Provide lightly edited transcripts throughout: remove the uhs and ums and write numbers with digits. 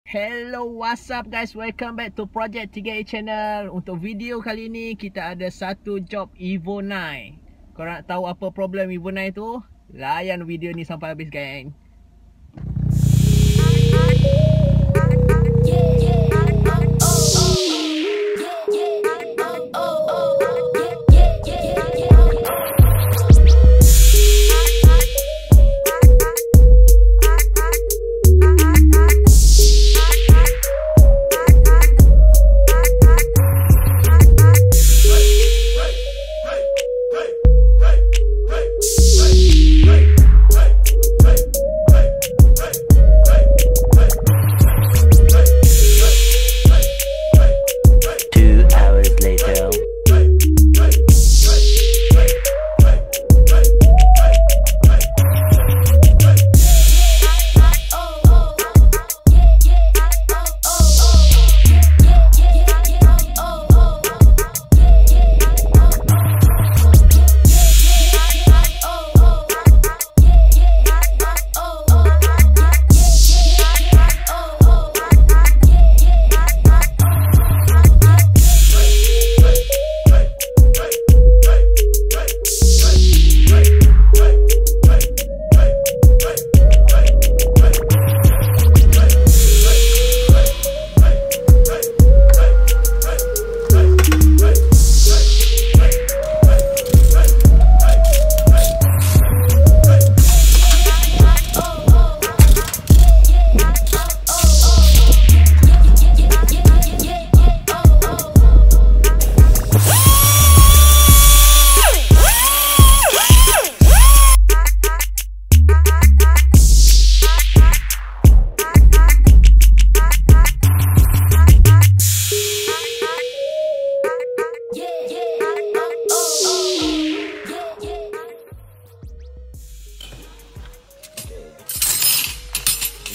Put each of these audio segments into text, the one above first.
Hello, what's up guys? Welcome back to Project 3A Channel. Untuk video kali ni kita ada satu job Evo 9. Korang nak tahu apa problem Evo 9 tu? Layan video ni sampai habis, gang.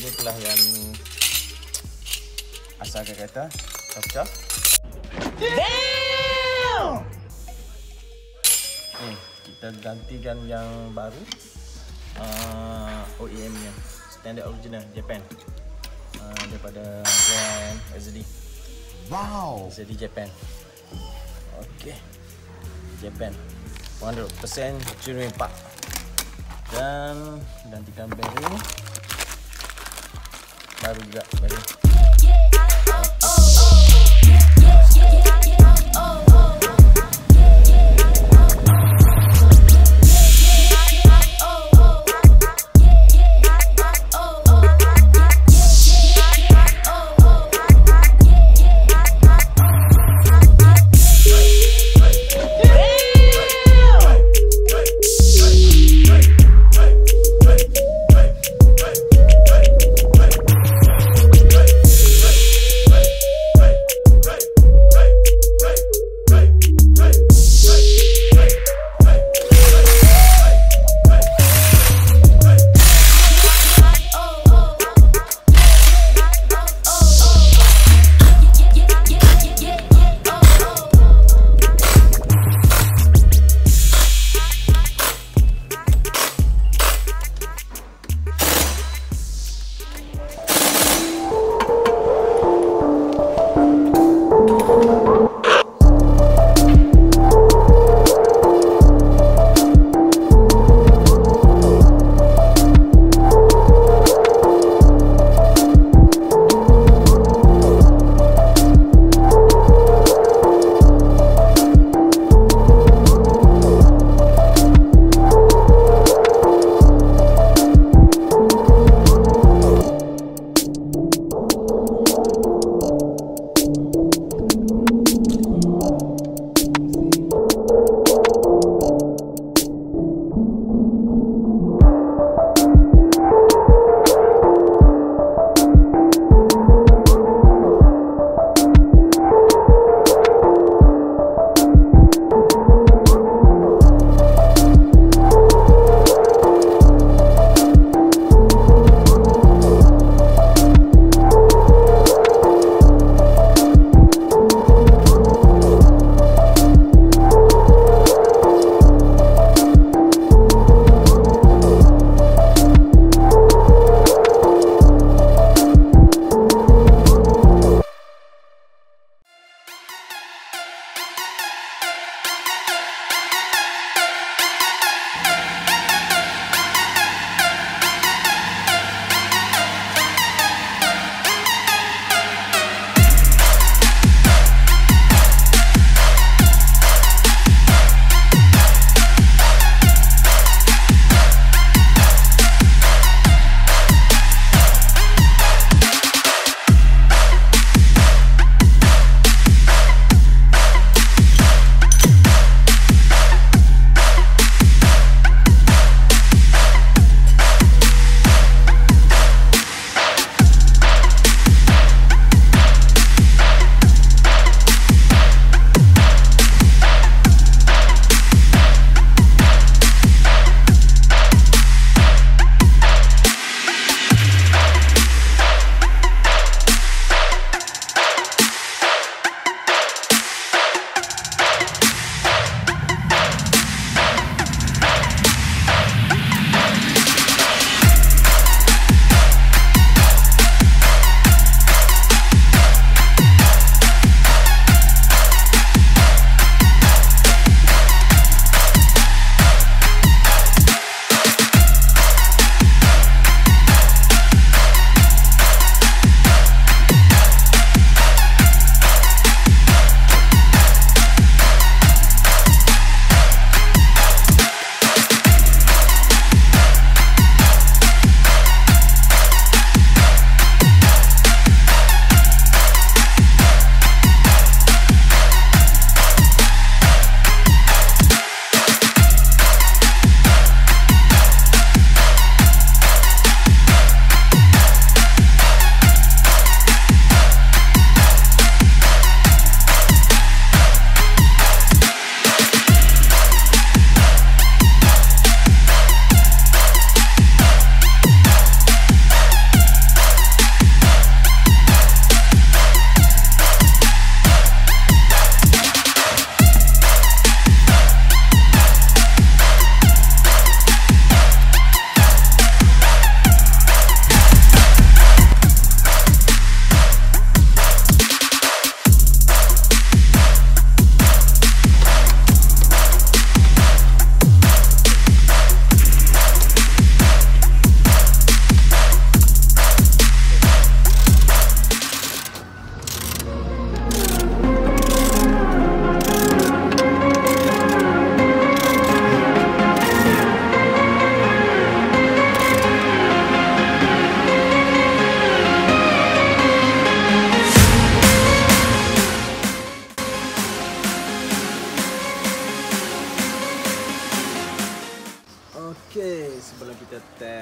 Inilah yang asal kereta pecah. Damn! Kita gantikan yang baru, OEM nya standard original Japan, daripada brand SD. Wow, SD Japan. Okay, Japan 100% genuine part. Dan gantikan bearing baru juga bearing.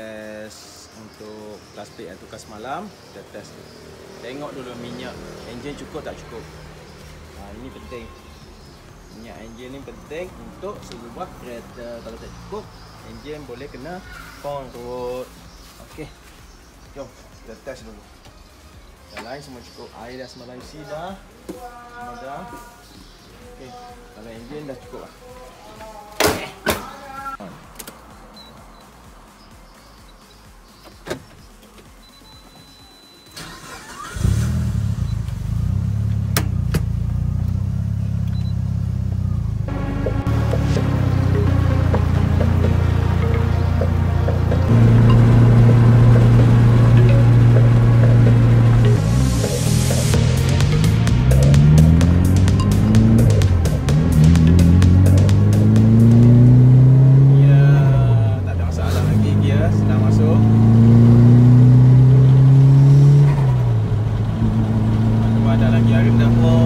test untuk kelas plate yang tukar semalam. Kita test dulu. Tengok dulu minyak enjin cukup tak cukup. Ini penting. Minyak enjin ni penting untuk sebuah kereta. Kalau tak cukup, enjin boleh kena konrut. Okey. Jom kita test dulu. Yang lain semua cukup. Air dah semalam isi dah. Semua dah. Okey. Kalau enjin dah cukup lah. Ada lagi air dapur.